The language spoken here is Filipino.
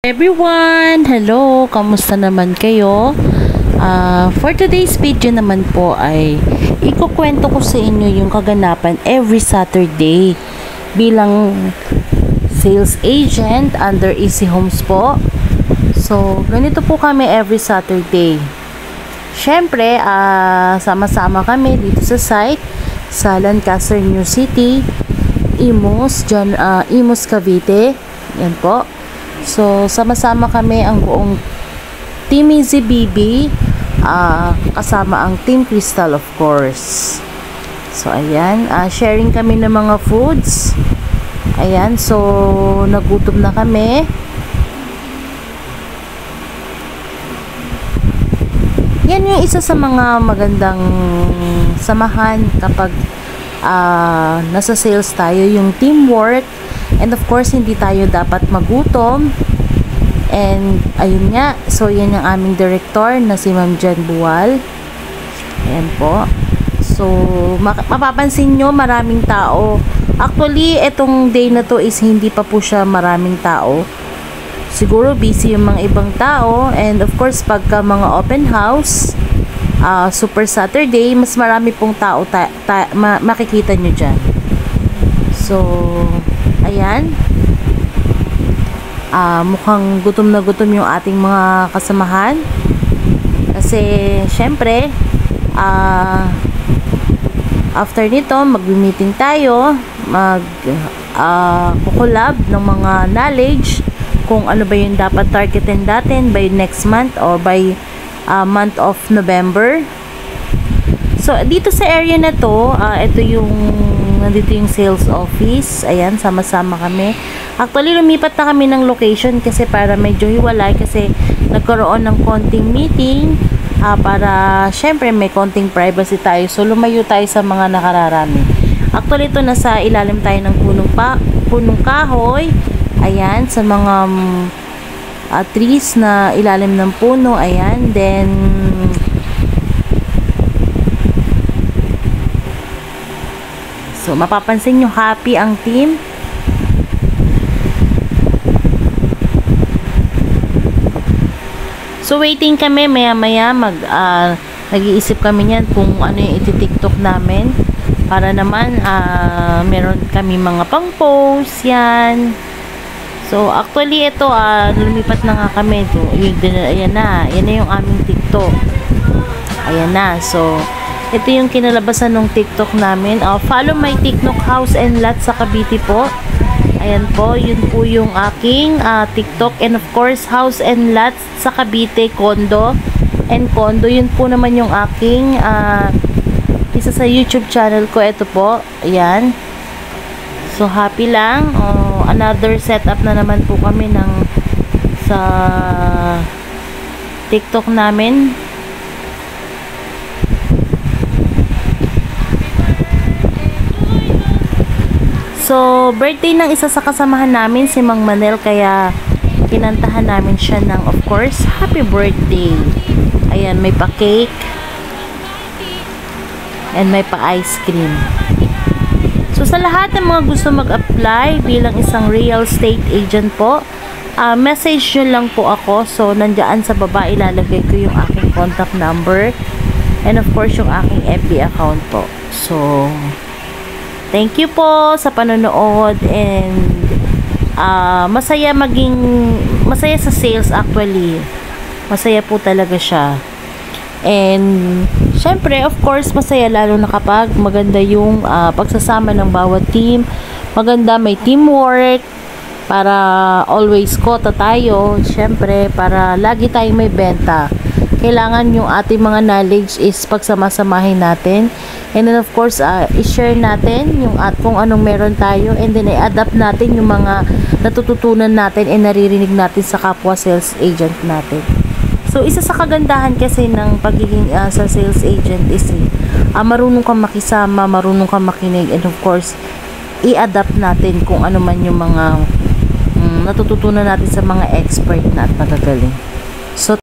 Everyone, hello, kamusta naman kayo? For today's video naman po ay ikukwento ko sa inyo yung kaganapan every Saturday bilang sales agent under Easy Homes po. So, ganito po kami every Saturday. Syempre, sama-sama kami dito sa site sa Lancaster, New City, Imus, Imus, Cavite. Yan po. So, sama-sama kami ang buong Team Easy BB, kasama ang Team Crystal of course. So, ayan, sharing kami ng mga foods. Ayan, so, nagutom na kami. Yan yung isa sa mga magandang samahan kapag nasa sales tayo, yung teamwork. And of course, hindi tayo dapat magutom. And ayun nga, so yan yung aming director na si Ma'am Jan Buwal. Ayan po. So, mapapansin nyo, maraming tao. Actually, etong day na to is hindi pa po siya maraming tao. Siguro busy yung mga ibang tao. And of course, pagka mga open house, Super Saturday, mas marami pong tao makikita nyo dyan. So, ayan. Mukhang gutom na gutom yung ating mga kasamahan. Kasi, syempre, after nito, mag-meeting tayo, kukulab ng mga knowledge, kung ano ba yung dapat targetin natin by next month or by month of November. So, dito sa area na to, nandito yung sales office. Ayan, sama-sama kami. Actually, lumipat na kami ng location kasi para medyo hiwalay kasi nagkaroon ng konting meeting para syempre may konting privacy tayo. So, lumayo tayo sa mga nakararami. Actually, ito nasa ilalim tayo ng punong kahoy. Ayan, sa mga trees na ilalim ng puno. Ayan, then so, mapapansin nyo, happy ang team. So, waiting kami. Maya-maya, nag-iisip kami niyan kung ano yung iti-tiktok namin. Para naman, meron kami mga pang-post yan. So, actually, ito, lumipat na nga kami. Ayan na. Ayan na yung aming TikTok. Ayan na. So, ito yung kinalabasan ng TikTok namin. Follow my TikTok house and lot sa Cavite po. Ayan po, yun po yung aking TikTok. And of course, house and lot sa Cavite, condo and condo. Yun po naman yung aking isa sa YouTube channel ko. Ito po, ayan. So, happy lang. Another setup na naman po kami sa TikTok namin. So, birthday ng isa sa kasamahan namin, si Mang Manel, kaya kinantahan namin siya ng, of course, happy birthday. Ayan, may pa-cake and may pa-ice cream. So, sa lahat ng mga gusto mag-apply bilang isang real estate agent po, message nyo lang po ako. So, nandiyan sa baba, ilalagay ko yung aking contact number and of course, yung aking FB account po. So, thank you po sa panonood and masaya sa sales actually. Masaya po talaga siya. And syempre, of course, masaya lalo na kapag maganda yung pagsasama ng bawat team. Maganda, may teamwork para always kota tayo. Syempre, para lagi tayong may benta. Kailangan yung ating mga knowledge is pagsamasamahin natin. And then of course, i-share natin yung kung anong meron tayo. And then i-adapt natin yung mga natututunan natin and naririnig natin sa kapwa sales agent natin. So, isa sa kagandahan kasi ng pagiging sa sales agent is marunong kang makisama, marunong kang makinig, and of course, i-adapt natin kung ano man yung mga natututunan natin sa mga expert na at magagaling. So,